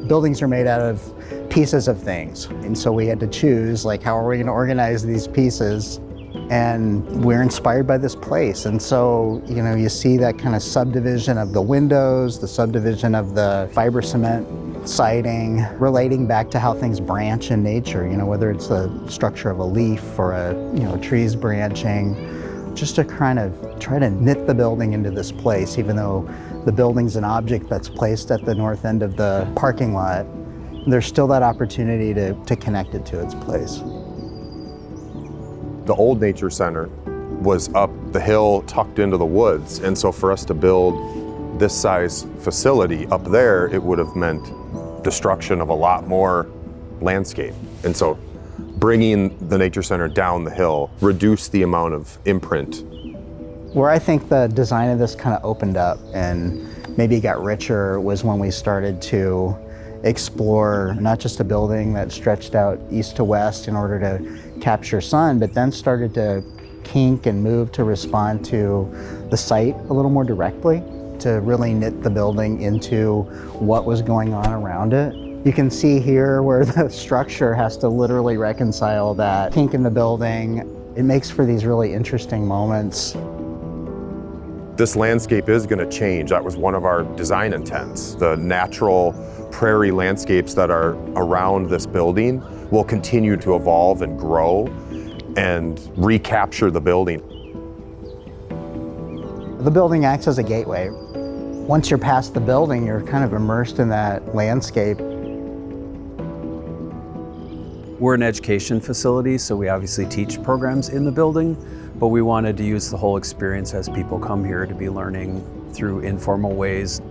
Buildings are made out of pieces of things. And so we had to choose, like, how are we gonna organize these pieces? And we're inspired by this place. And so, you know, you see that kind of subdivision of the windows, the subdivision of the fiber cement siding, relating back to how things branch in nature, you know, whether it's the structure of a leaf or trees branching, just to kind of try to knit the building into this place, even though the building's an object that's placed at the north end of the parking lot, there's still that opportunity to connect it to its place. The old Nature Center was up the hill, tucked into the woods, and so for us to build this size facility up there, it would have meant destruction of a lot more landscape. And so bringing the Nature Center down the hill reduced the amount of imprint. Where I think the design of this kind of opened up and maybe got richer was when we started to explore not just a building that stretched out east to west in order to capture sun, but then started to kink and move to respond to the site a little more directly, to really knit the building into what was going on around it. You can see here where the structure has to literally reconcile that kink in the building. It makes for these really interesting moments. This landscape is going to change. That was one of our design intents. The natural prairie landscapes that are around this building will continue to evolve and grow and recapture the building. The building acts as a gateway. Once you're past the building, you're kind of immersed in that landscape. We're an education facility, so we obviously teach programs in the building, but we wanted to use the whole experience as people come here to be learning through informal ways.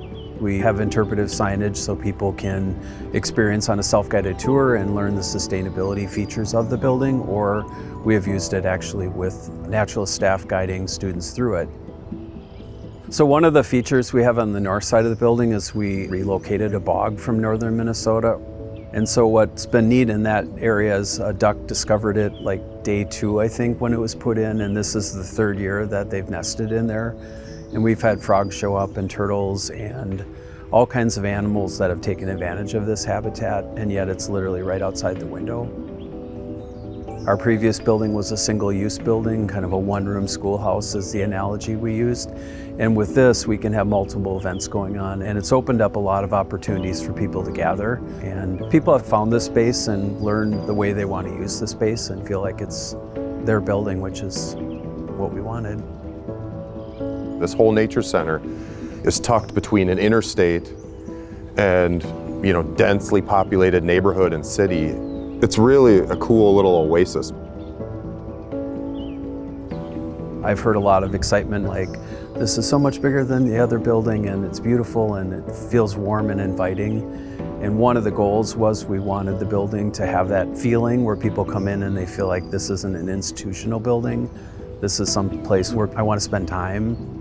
We have interpretive signage so people can experience on a self-guided tour and learn the sustainability features of the building, or we have used it actually with naturalist staff guiding students through it. So one of the features we have on the north side of the building is we relocated a bog from northern Minnesota. And so what's been neat in that area is a duck discovered it like day 2, I think, when it was put in, and this is the 3rd year that they've nested in there. And we've had frogs show up and turtles and all kinds of animals that have taken advantage of this habitat, and yet it's literally right outside the window. Our previous building was a single-use building, kind of a one-room schoolhouse is the analogy we used. And with this, we can have multiple events going on, and it's opened up a lot of opportunities for people to gather. And people have found this space and learned the way they want to use the space and feel like it's their building, which is what we wanted. This whole Nature Center is tucked between an interstate and, you know, densely populated neighborhood and city. It's really a cool little oasis. I've heard a lot of excitement like, this is so much bigger than the other building and it's beautiful and it feels warm and inviting. And one of the goals was we wanted the building to have that feeling where people come in and they feel like this isn't an institutional building. This is some place where I want to spend time.